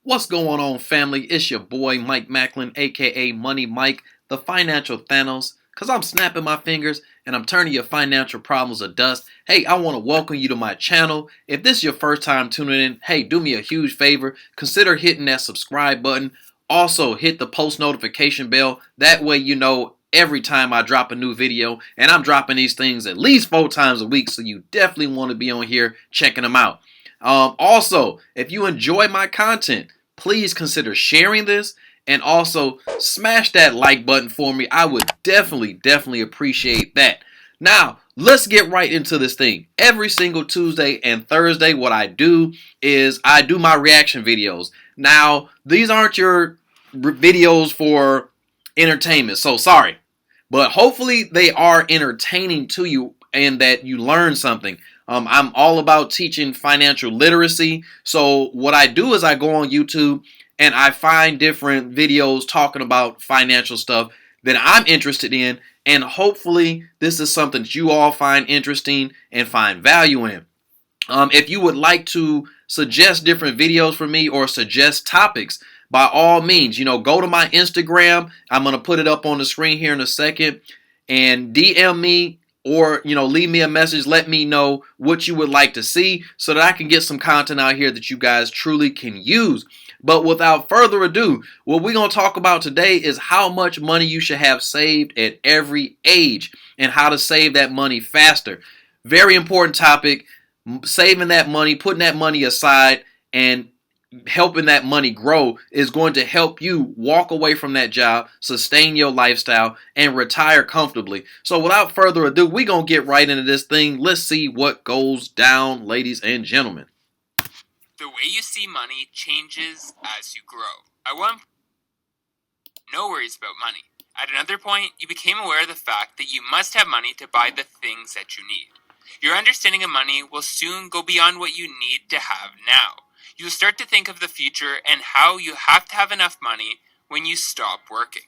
What's going on, family? It's your boy Mike Macklin, aka Money Mike, the financial Thanos, because I'm snapping my fingers and I'm turning your financial problems to dust. Hey, I want to welcome you to my channel. If this is your first time tuning in, hey, do me a huge favor. Consider hitting that subscribe button. Also, hit the post notification bell. That way you know every time I drop a new video, and I'm dropping these things at least 4 times a week, so you definitely want to be on here checking them out. Also, if you enjoy my content, please consider sharing this and also smash that like button for me. I would definitely appreciate that. Now, let's get right into this thing. Every single Tuesday and Thursday, what I do is I do my reaction videos. Now, these aren't your videos for entertainment, so sorry. But hopefully they are entertaining to you and that you learn something. I'm all about teaching financial literacy. So what I do is I go on YouTube and I find different videos talking about financial stuff that I'm interested in. And hopefully this is something that you all find interesting and find value in. If you would like to suggest different videos for me or suggest topics, by all means, go to my Instagram. I'm going to put it up on the screen here in a second, and DM me or, leave me a message. Let me know what you would like to see so that I can get some content out here that you guys truly can use. But without further ado, what we're going to talk about today is how much money you should have saved at every age and how to save that money faster. Very important topic. Saving that money, putting that money aside, and helping that money grow is going to help you walk away from that job, sustain your lifestyle, and retire comfortably. So without further ado, we're going to get right into this thing. Let's see what goes down, ladies and gentlemen. The way you see money changes as you grow. At one point, no worries about money. At another point, you became aware of the fact that you must have money to buy the things that you need. Your understanding of money will soon go beyond what you need to have now. You'll start to think of the future and how you have to have enough money when you stop working.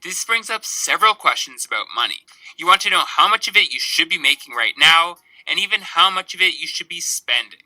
This brings up several questions about money. You want to know how much of it you should be making right now, and even how much of it you should be spending.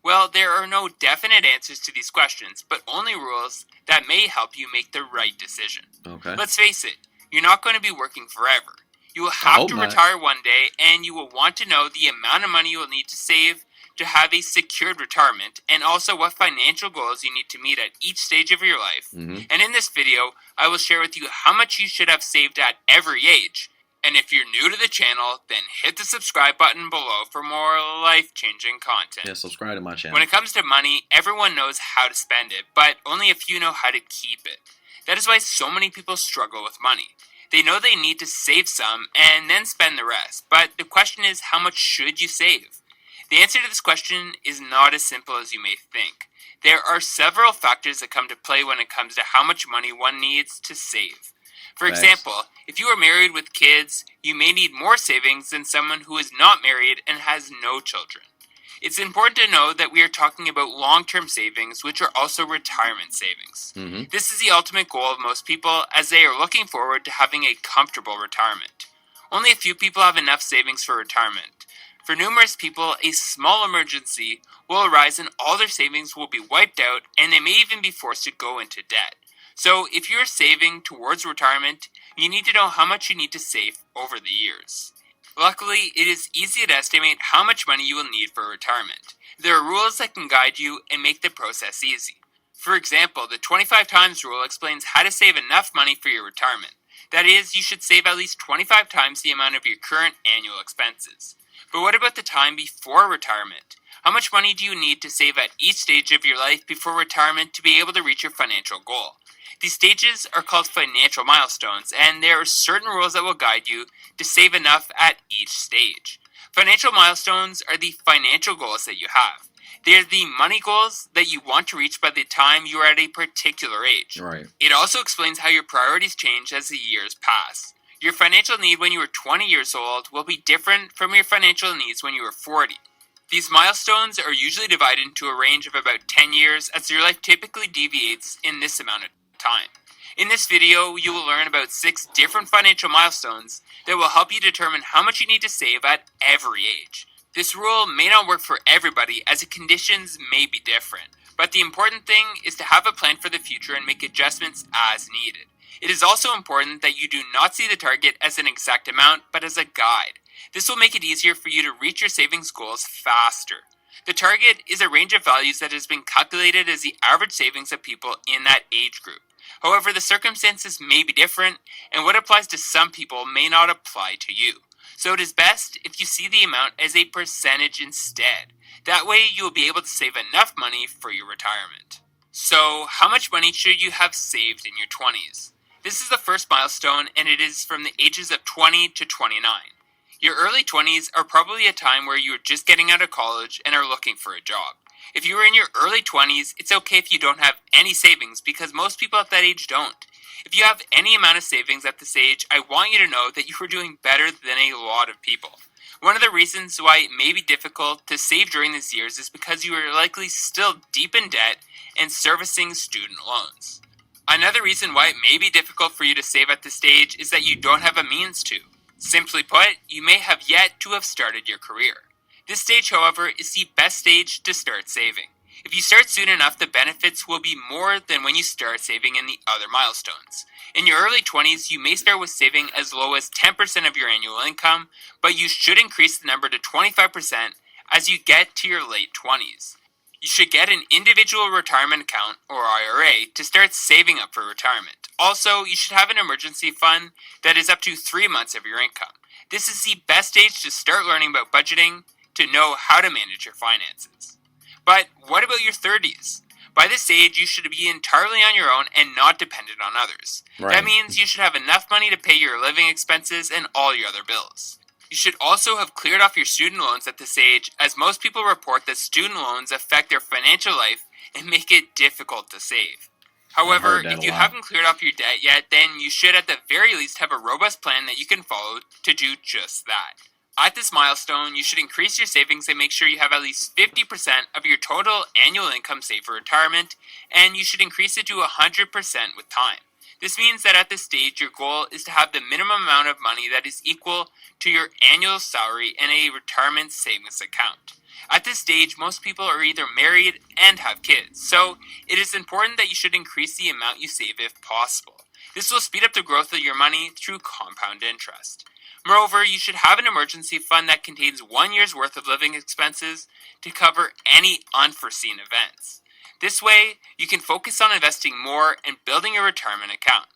Well, there are no definite answers to these questions, but only rules that may help you make the right decision. Okay. Let's face it, you're not going to be working forever. You will have to retire one day, and you will want to know the amount of money you will need to save to have a secured retirement, and also what financial goals you need to meet at each stage of your life. And in this video, I will share with you how much you should have saved at every age. And if you're new to the channel, then hit the subscribe button below for more life-changing content. Yeah, subscribe to my channel. When it comes to money, everyone knows how to spend it, but only a few know how to keep it. That is why so many people struggle with money. They know they need to save some and then spend the rest, but the question is, how much should you save? The answer to this question is not as simple as you may think. There are several factors that come to play when it comes to how much money one needs to save. For example, if you are married with kids, you may need more savings than someone who is not married and has no children. It's important to know that we are talking about long-term savings, which are also retirement savings. This is the ultimate goal of most people, as they are looking forward to having a comfortable retirement. Only a few people have enough savings for retirement. For numerous people, a small emergency will arise and all their savings will be wiped out, and they may even be forced to go into debt. So if you're saving towards retirement, you need to know how much you need to save over the years. Luckily, it is easy to estimate how much money you will need for retirement. There are rules that can guide you and make the process easy. For example, the 25 times rule explains how to save enough money for your retirement. That is, you should save at least 25 times the amount of your current annual expenses. But what about the time before retirement? How much money do you need to save at each stage of your life before retirement to be able to reach your financial goal? These stages are called financial milestones, and there are certain rules that will guide you to save enough at each stage. Financial milestones are the financial goals that you have. They are the money goals that you want to reach by the time you are at a particular age. Right. It also explains how your priorities change as the years pass. Your financial need when you are 20 years old will be different from your financial needs when you are 40. These milestones are usually divided into a range of about 10 years, as your life typically deviates in this amount of time. In this video, you will learn about 6 different financial milestones that will help you determine how much you need to save at every age. This rule may not work for everybody, as the conditions may be different, But the important thing is to have a plan for the future and make adjustments as needed. It is also important that you do not see the target as an exact amount, but as a guide. This will make it easier for you to reach your savings goals faster. The target is a range of values that has been calculated as the average savings of people in that age group. However, the circumstances may be different, and what applies to some people may not apply to you. So it is best if you see the amount as a percentage instead. That way you will be able to save enough money for your retirement. So, how much money should you have saved in your 20s? This is the first milestone, and it is from the ages of 20 to 29. Your early 20s are probably a time where you are just getting out of college and are looking for a job. If you are in your early 20s, it's okay if you don't have any savings because most people at that age don't. If you have any amount of savings at this age, I want you to know that you are doing better than a lot of people. One of the reasons why it may be difficult to save during these years is because you are likely still deep in debt and servicing student loans. Another reason why it may be difficult for you to save at this stage is that you don't have a means to. Simply put, you may have yet to have started your career. This stage, however, is the best stage to start saving. If you start soon enough, the benefits will be more than when you start saving in the other milestones. In your early 20s, you may start with saving as low as 10% of your annual income, but you should increase the number to 25% as you get to your late 20s. You should get an individual retirement account, or IRA, to start saving up for retirement. Also, you should have an emergency fund that is up to 3 months of your income. This is the best age to start learning about budgeting, to know how to manage your finances. But what about your 30s? By this age, you should be entirely on your own and not dependent on others. Right. That means you should have enough money to pay your living expenses and all your other bills. You should also have cleared off your student loans at this age, as most people report that student loans affect their financial life and make it difficult to save. However, if you haven't cleared off your debt yet, then you should at the very least have a robust plan that you can follow to do just that. At this milestone, you should increase your savings and make sure you have at least 50% of your total annual income saved for retirement, and you should increase it to 100% with time. This means that at this stage, your goal is to have the minimum amount of money that is equal to your annual salary in a retirement savings account. At this stage, most people are either married and have kids, so it is important that you should increase the amount you save if possible. This will speed up the growth of your money through compound interest. Moreover, you should have an emergency fund that contains 1 year's worth of living expenses to cover any unforeseen events. This way, you can focus on investing more and building a retirement account.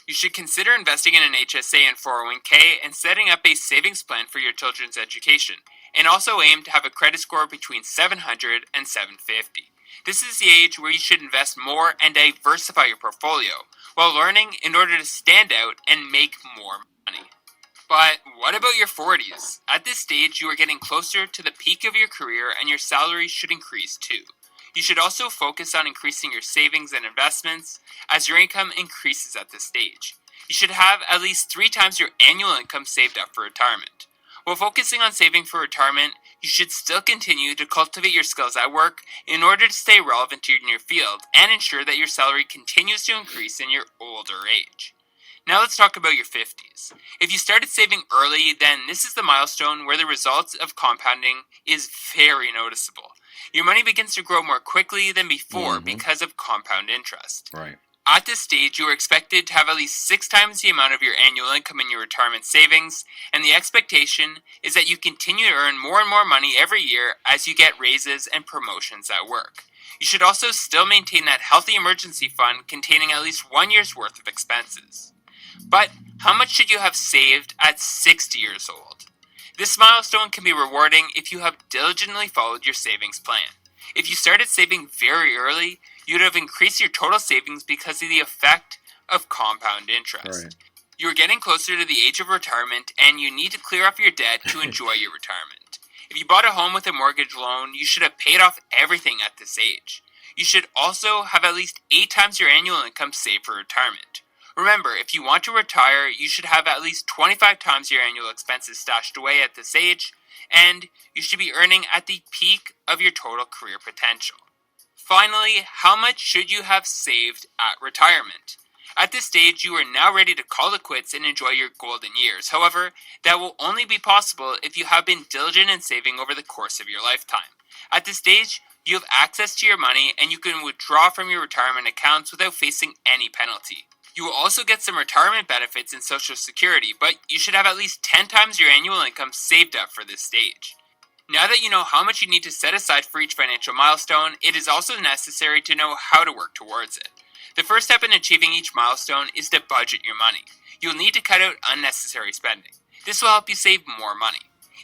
You should consider investing in an HSA and 401k and setting up a savings plan for your children's education, and also aim to have a credit score between 700 and 750. This is the age where you should invest more and diversify your portfolio, while learning in order to stand out and make more money. But what about your 40s? At this stage, you are getting closer to the peak of your career and your salary should increase too. You should also focus on increasing your savings and investments as your income increases at this stage. You should have at least 3 times your annual income saved up for retirement. While focusing on saving for retirement, you should still continue to cultivate your skills at work in order to stay relevant in your field and ensure that your salary continues to increase in your older age. Now let's talk about your 50s. If you started saving early, then this is the milestone where the results of compounding is very noticeable. Your money begins to grow more quickly than before because of compound interest. Right. At this stage, you are expected to have at least 6 times the amount of your annual income in your retirement savings, and the expectation is that you continue to earn more and more money every year as you get raises and promotions at work. You should also still maintain that healthy emergency fund containing at least 1 year's worth of expenses. But how much should you have saved at 60 years old? This milestone can be rewarding if you have diligently followed your savings plan. If you started saving very early, you would have increased your total savings because of the effect of compound interest. Right. You are getting closer to the age of retirement and you need to clear off your debt to enjoy your retirement. If you bought a home with a mortgage loan, you should have paid off everything at this age. You should also have at least 8 times your annual income saved for retirement. Remember, if you want to retire, you should have at least 25 times your annual expenses stashed away at this age, and you should be earning at the peak of your total career potential. Finally, how much should you have saved at retirement? At this stage, you are now ready to call it quits and enjoy your golden years. However, that will only be possible if you have been diligent in saving over the course of your lifetime. At this stage, You have access to your money and you can withdraw from your retirement accounts without facing any penalty. You will also get some retirement benefits in Social Security, but you should have at least 10 times your annual income saved up for this stage. Now that you know how much you need to set aside for each financial milestone, it is also necessary to know how to work towards it. The first step in achieving each milestone is to budget your money. You'll need to cut out unnecessary spending. This will help you save more money.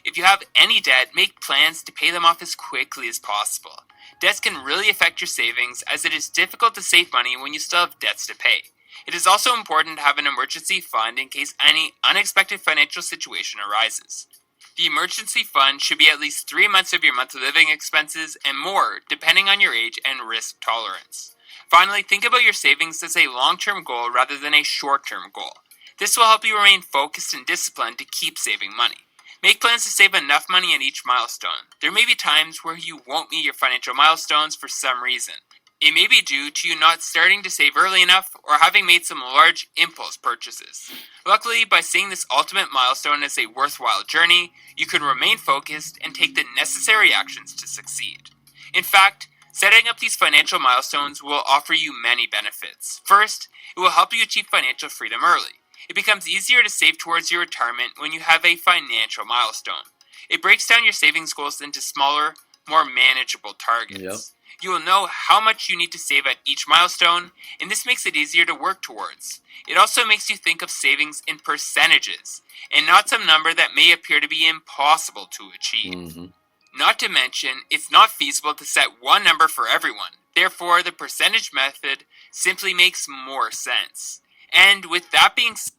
If you have any debt, make plans to pay them off as quickly as possible. Debts can really affect your savings, as it is difficult to save money when you still have debts to pay. It is also important to have an emergency fund in case any unexpected financial situation arises. The emergency fund should be at least 3 months of your monthly living expenses and more, depending on your age and risk tolerance. Finally, think about your savings as a long-term goal rather than a short-term goal. This will help you remain focused and disciplined to keep saving money. Make plans to save enough money at each milestone. There may be times where you won't meet your financial milestones for some reason. It may be due to you not starting to save early enough or having made some large impulse purchases. Luckily, by seeing this ultimate milestone as a worthwhile journey, you can remain focused and take the necessary actions to succeed. In fact, setting up these financial milestones will offer you many benefits. First, it will help you achieve financial freedom early. It becomes easier to save towards your retirement when you have a financial milestone. It breaks down your savings goals into smaller, more manageable targets. Yep. You will know how much you need to save at each milestone, and this makes it easier to work towards. It also makes you think of savings in percentages, and not some number that may appear to be impossible to achieve. Not to mention, it's not feasible to set one number for everyone. Therefore, the percentage method simply makes more sense. And with that being said,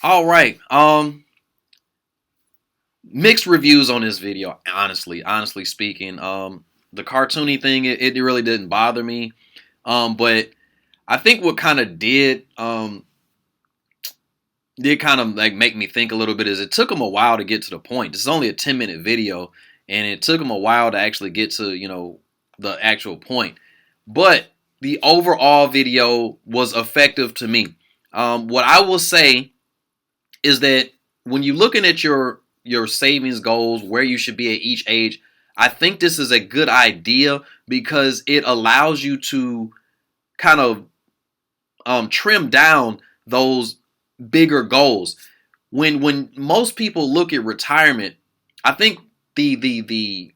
all right. Mixed reviews on this video, honestly speaking. The cartoony thing, it really didn't bother me. But I think what kind of did kind of like make me think a little bit is it took them a while to get to the point. This is only a 10-minute video, and it took them a while to actually get to, the actual point. But the overall video was effective to me. What I will say is that when you're looking at your savings goals, where you should be at each age, I think this is a good idea because it allows you to kind of trim down those bigger goals. When most people look at retirement, I think the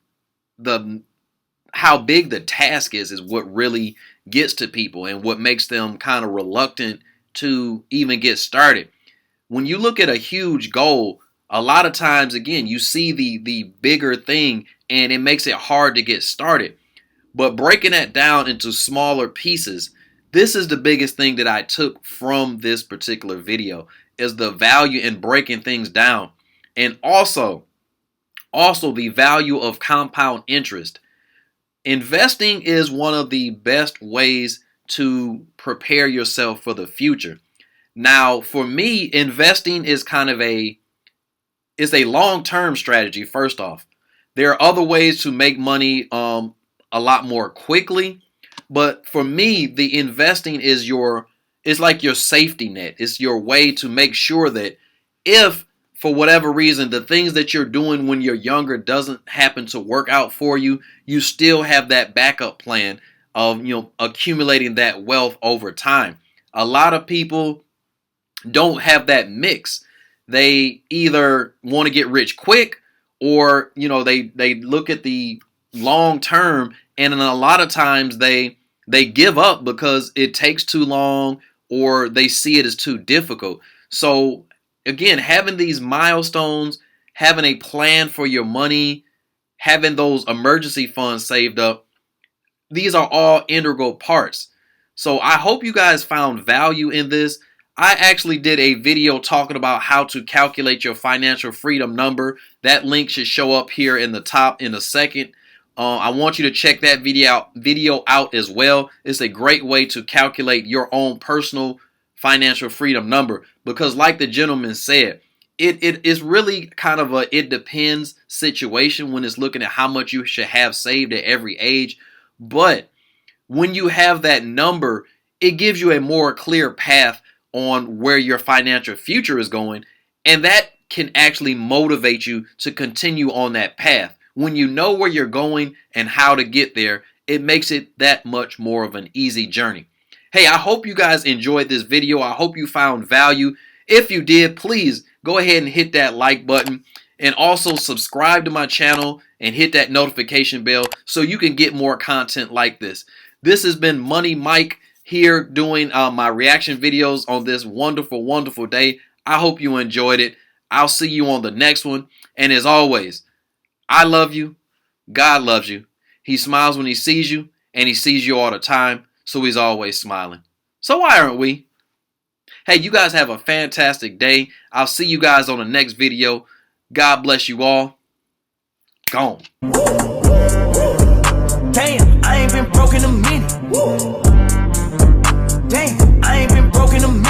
how big the task is what really gets to people and what makes them kind of reluctant to even get started. When you look at a huge goal, a lot of times, again, you see the bigger thing and it makes it hard to get started. But breaking that down into smaller pieces, this is the biggest thing that I took from this particular video, is the value in breaking things down. And also the value of compound interest. Investing is one of the best ways to prepare yourself for the future. Now, for me, investing is kind of a long-term strategy, first off. There are other ways to make money a lot more quickly. But for me, the investing is like your safety net. It's your way to make sure that if, for whatever reason, the things that you're doing when you're younger doesn't happen to work out for you, you still have that backup plan of accumulating that wealth over time. A lot of people don't have that mix. They either want to get rich quick, or they look at the long term, and then a lot of times they give up because it takes too long, or they see it as too difficult. So again, having these milestones, having a plan for your money, having those emergency funds saved up, these are all integral parts. So I hope you guys found value in this. I actually did a video talking about how to calculate your financial freedom number. That link should show up here in the top in a second. I want you to check that video out as well. It's a great way to calculate your own personal financial freedom number, because like the gentleman said, it is really kind of a it depends situation when it's looking at how much you should have saved at every age. But when you have that number, it gives you a more clear path on where your financial future is going, and that can actually motivate you to continue on that path. When you know where you're going and how to get there, it makes it that much more of an easy journey. Hey, I hope you guys enjoyed this video. I hope you found value. If you did, please go ahead and hit that like button and also subscribe to my channel and hit that notification bell so you can get more content like this. This has been Money Mike here doing my reaction videos on this wonderful, wonderful day. I hope you enjoyed it. I'll see you on the next one. And as always, I love you. God loves you. He smiles when he sees you, and he sees you all the time, so he's always smiling. So why aren't we? Hey, you guys have a fantastic day. I'll see you guys on the next video. God bless you all. Gone. Damn, I ain't been broke in a minute. Damn, I ain't been broke in a minute.